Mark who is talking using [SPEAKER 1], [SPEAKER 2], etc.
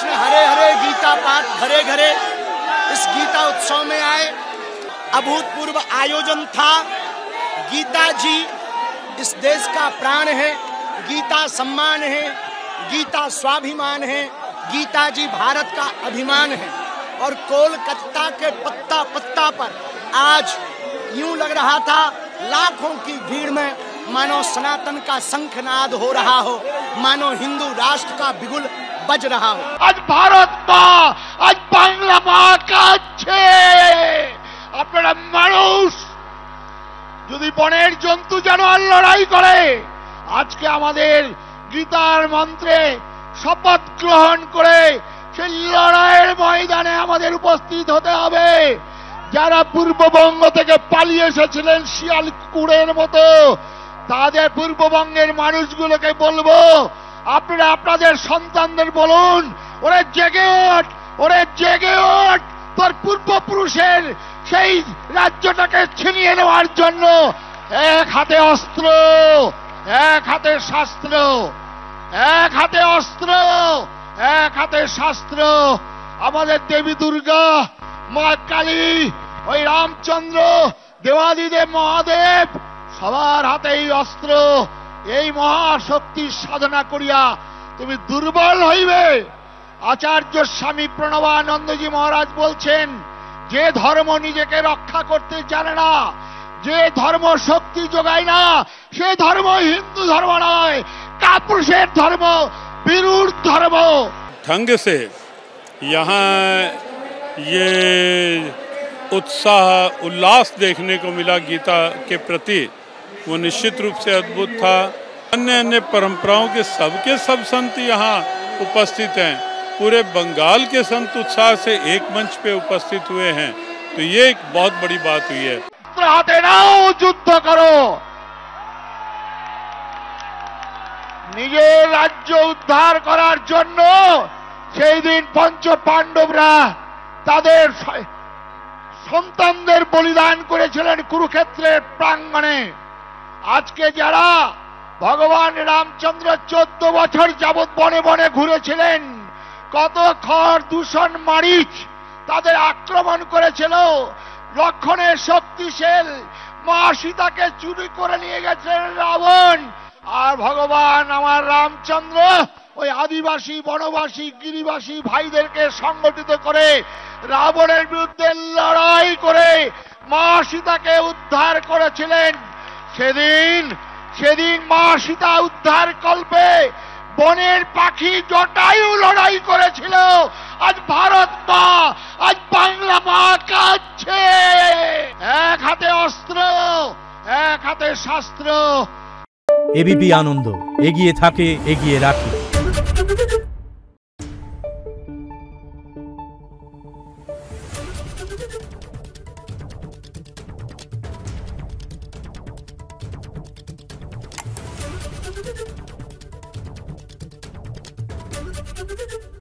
[SPEAKER 1] कृष्ण हरे हरे गीता पाठ घरे घरे इस गीता उत्सव में आए। अभूतपूर्व आयोजन था। गीता जी इस देश का प्राण है, गीता सम्मान है, गीता स्वाभिमान है, गीता जी भारत का अभिमान है। और कोलकाता के पत्ता पत्ता पर आज यूं लग रहा था लाखों की भीड़ में मानो सनातन का शंखनाद हो रहा हो, मानो हिंदू राष्ट्र का बिगुल बज रहा हो।
[SPEAKER 2] आज भारत मा, आज बांग्ला मा কাছে আপনারা মানুষ যদি বনের জন্তু জানোয়ার লড়াই করে, আজকে আমাদের গীতার মন্ত্রে শপথ গ্রহণ করে সেই লড়াইয়ের ময়দানে আমাদের উপস্থিত হতে হবে। যারা পূর্ববঙ্গ থেকে পালিয়ে এসেছিলেন শিয়াল কুকুরের মতো, তাদের পূর্ববঙ্গের মানুষগুলোকে বলবো, আপনারা আপনাদের সন্তানদের বলুন, ওরে জেগে ওঠ, ওরে জেগে ওঠ, তোর পূর্বপুরুষের সেই রাজ্যটাকে ছিনিয়ে নেওয়ার জন্য এক হাতে অস্ত্র, এক হাতে শাস্ত্র, এক হাতে অস্ত্র, এক হাতে শাস্ত্র। আমাদের দেবী দুর্গা, মা কালী, ওই রামচন্দ্র, দেবাদিদেব মহাদেব সবার হাতে এই অস্ত্র। এই মহাশক্তির সাধনা করিয়া তুমি দুর্বল হইবে। আচার্য স্বামী প্রণবানন্দজি মহারাজ বলছেন, যে ধর্ম নিজেকে রক্ষা করতে জানে না, যে ধর্ম শক্তি যোগায় না, সে ধর্ম হিন্দু ধর্ম নয়, কাপুরুষের ধর্ম, বিরূঢ় ধর্ম।
[SPEAKER 3] ढंग से यहाँ ये उत्साह उल्लास देखने को मिला गीता के प्रति, वो निश्चित रूप से अद्भुत था। अन्य अन्य परंपराओं के सब संत यहाँ उपस्थित हैं। पूरे बंगाल के संत उत्साह से एक मंच पे उपस्थित हुए हैं, तो ये एक बहुत बड़ी बात हुई है।
[SPEAKER 2] হাতে নাও, যুদ্ধ করো, নিজের রাজ্য উদ্ধার করার জন্য সেই দিন পঞ্চ পাণ্ডবরা তাদের সন্তানদের বলিদান করেছিলেন কুরুক্ষেত্রের প্রাঙ্গণে। আজকে যারা ভগবান রামচন্দ্র 14 বছর যাবৎ বনে বনে ঘুরেছিলেন, কত খড় দূষণ মারিচ তাদের আক্রমণ করেছিল, লক্ষণের শক্তিশাল মা সীতাকে চুরি করে নিয়ে গেছিলেন রাবণ। আর ভগবান আমার রামচন্দ্র ওই আদিবাসী, বনবাসী, গিরিবাসী ভাইদেরকে সংগঠিত করে রাবণের বিরুদ্ধে লড়াই করে মা সীতাকে উদ্ধার করেছিলেন। সেদিন মা সীতা উদ্ধার কল্পে বনের পাখি জটায়ু লড়াই করেছিল। আজ ভারত মা, আজ বাংলা মা কাঁদছে। এক হাতে অস্ত্র, এক হাতে শাস্ত্র।
[SPEAKER 4] এবিপি আনন্দ এগিয়ে থাকে, এগিয়ে রাখে।
[SPEAKER 5] Thank you.